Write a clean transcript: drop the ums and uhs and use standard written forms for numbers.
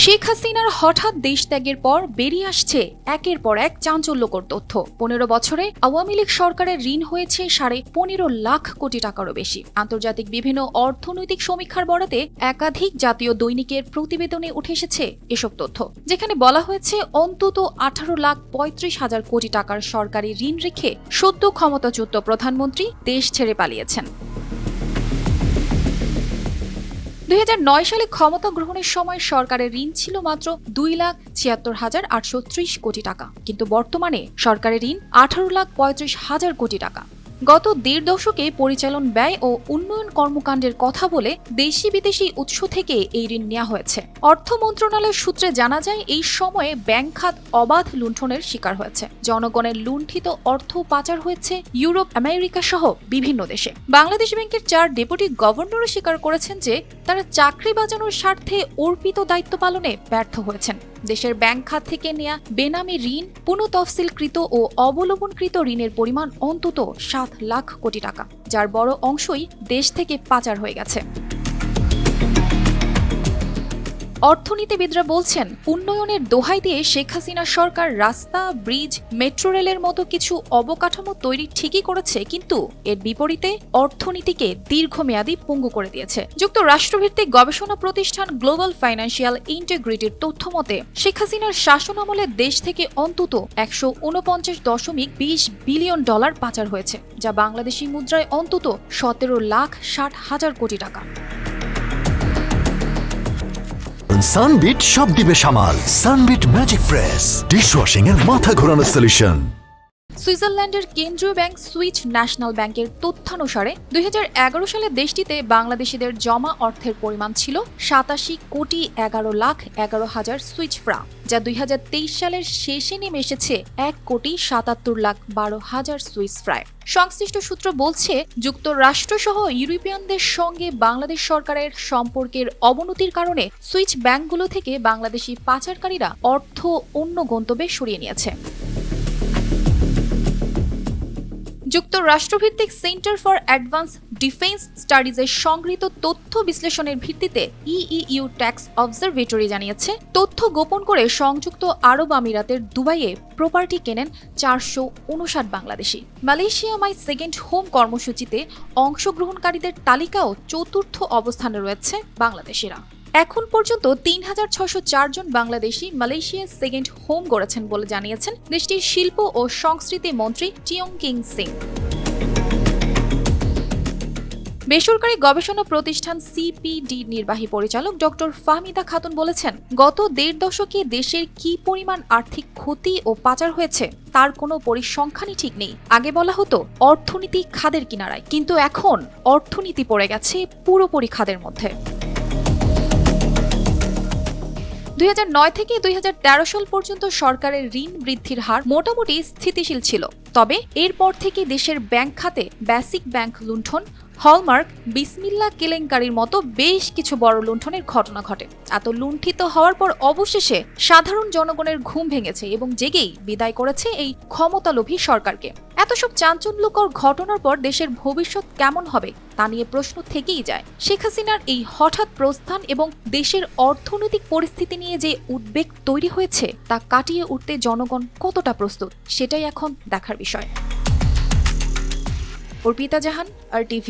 শেখ হাসিনার হঠাৎ দেশ ত্যাগের পর বেরিয়ে আসছে একের পর এক চাঞ্চল্যকর তথ্য। 15 বছরে আওয়ামী লীগ সরকারের ঋণ হয়েছে 15.5 লাখ কোটি টাকারও বেশি। আন্তর্জাতিক বিভিন্ন অর্থনৈতিক সমীক্ষার বরাতে একাধিক জাতীয় দৈনিকের প্রতিবেদনে উঠে এসেছে এসব তথ্য, যেখানে বলা হয়েছে অন্তত 18,35,000 কোটি টাকার সরকারি ঋণ রেখে সদ্য ক্ষমতাচ্যুত প্রধানমন্ত্রী দেশ ছেড়ে পালিয়েছেন। 2009 সালে ক্ষমতা গ্রহণের সময় সরকারের ঋণ ছিল মাত্র 2,76,830 কোটি টাকা, কিন্তু বর্তমানে সরকারের ঋণ 18,35,000 কোটি টাকা। গত 1.5 দশকে পরিচালন ব্যয় ও উন্নয়ন কর্মকাণ্ডের কথা বলে দেশি বিদেশি উৎস থেকে এই ঋণ নেওয়া হয়েছে। অর্থ মন্ত্রণালয় সূত্রে জানা যায়, এই সময়ে ব্যাংক খাত অবাধ লুণ্ঠনের শিকার হয়েছে। জনগণের লুণ্ঠিত অর্থ পাচার হয়েছে ইউরোপ, আমেরিকা সহ বিভিন্ন দেশে। বাংলাদেশ ব্যাংকের 4 ডেপুটি গভর্নরও স্বীকার করেছেন যে তারা চাকরি বাঁচানোর স্বার্থে অর্পিত দায়িত্ব পালনে ব্যর্থ হয়েছেন। দেশের ব্যাংক খাত থেকে নেয়া বেনামি ঋণ, পুনঃতফসিলকৃত ও অবলম্বনকৃত ঋণের পরিমাণ অন্তত 7 লাখ কোটি টাকা, যার বড় অংশই দেশ থেকে পাচার হয়ে গেছে। অর্থনীতিবিদরা বলছেন, উন্নয়নের দোহাই দিয়ে শেখ হাসিনা সরকার রাস্তা, ব্রিজ, মেট্রো রেলের মতো কিছু অবকাঠামো তৈরি ঠিকই করেছে, কিন্তু এর বিপরীতে অর্থনীতিকে দীর্ঘমেয়াদী পঙ্গু করে দিয়েছে। যুক্তরাষ্ট্রভিত্তিক গবেষণা প্রতিষ্ঠান গ্লোবাল ফাইন্যান্সিয়াল ইন্টিগ্রিটির তথ্য মতে, শেখ হাসিনার শাসনামলে দেশ থেকে অন্তত 149.20 বিলিয়ন ডলার পাচার হয়েছে, যা বাংলাদেশি মুদ্রায় অন্তত 17,60,000 কোটি টাকা। সানবিট সব দিবে সামাল। সানবিট ম্যাজিক প্রেস ডিশওয়াশিং এর মাথা ঘোরানো সলিউশন। সুইজারল্যান্ডের কেন্দ্রীয় ব্যাংক সুইস ন্যাশনাল ব্যাংকের তথ্যানুসারে 2011 সালে দেশটিতে বাংলাদেশিদের জমা অর্থের পরিমাণ ছিল 87,11,11,000 সুইস ফ্রাঙ্ক, যা 2023 সালের শেষে নেমে এসেছে 1,77,12,000 সুইস ফ্রাঙ্ক। সংশ্লিষ্ট সূত্র বলছে, যুক্তরাষ্ট্রসহ ইউরোপিয়ানদের সঙ্গে বাংলাদেশ সরকারের সম্পর্কের অবনতির কারণে সুইস ব্যাংকগুলো থেকে বাংলাদেশি পাচারকারীরা অর্থ অন্য গন্তব্যে সরিয়ে নিয়েছে। যুক্তরাষ্ট্রভিত্তিক সেন্টার ফর অ্যাডভান্স ডিফেন্স স্টাডিজের সংগৃহীত তথ্য বিশ্লেষণের ভিত্তিতে ইইউ ট্যাক্স অবজারভেটরি জানিয়েছে, তথ্য গোপন করে সংযুক্ত আরব আমিরাতের দুবাইয়ে প্রপার্টি কেনেন 459 Bangladeshi. Malaysia my second home কর্মসূচিতে অংশগ্রহণকারীদের তালিকাও 4র্থ অবস্থানে রয়েছে বাংলাদেশিরা। এখন পর্যন্ত 3,604 জন বাংলাদেশি মালয়েশিয়ার সেকেন্ড হোম গড়েছেন বলে জানিয়েছেন দেশটির শিল্প ও সংস্কৃতি মন্ত্রী টিয়ং কিং সিং। বেসরকারি গবেষণা প্রতিষ্ঠান সিপিডি নির্বাহী পরিচালক ডক্টর ফাহমিদা খাতুন বলেছেন, গত 1.5 দশকে দেশের কি পরিমাণ আর্থিক ক্ষতি ও পাচার হয়েছে তার কোনো পরিসংখ্যানই ঠিক নেই। আগে বলা হতো অর্থনীতি খাদের কিনারায়, কিন্তু এখন অর্থনীতি পড়ে গেছে পুরোপুরি খাদের মধ্যে। 2009 থেকে 2013 সাল পর্যন্ত সরকারের ঋণ বৃদ্ধির হার মোটামুটি স্থিতিশীল ছিল, তবে এরপর থেকে দেশের ব্যাংক খাতে বেসিক ব্যাংক লুণ্ঠন, হলমার্ক, বিসমিল্লাহ কেলেঙ্কারির মতো বেশ কিছু বড় লুণ্ঠনের ঘটনা ঘটে। এত লুণ্ঠিত হওয়ার পর অবশেষে সাধারণ জনগণের ঘুম ভেঙেছে এবং জেগেই বিদায় করেছে এই ক্ষমতালোভী সরকারকে। এত সব চাঞ্চল্যকর ঘটনার পর দেশের ভবিষ্যৎ কেমন হবে তা নিয়ে প্রশ্ন থেকেই যায়। শেখ হাসিনার এই হঠাৎ প্রস্থান এবং দেশের অর্থনৈতিক পরিস্থিতি নিয়ে যে উদ্বেগ তৈরি হয়েছে তা কাটিয়ে উঠতে জনগণ কতটা প্রস্তুত, সেটাই এখন দেখার বিষয়। অর্পিতা জাহান, RTV।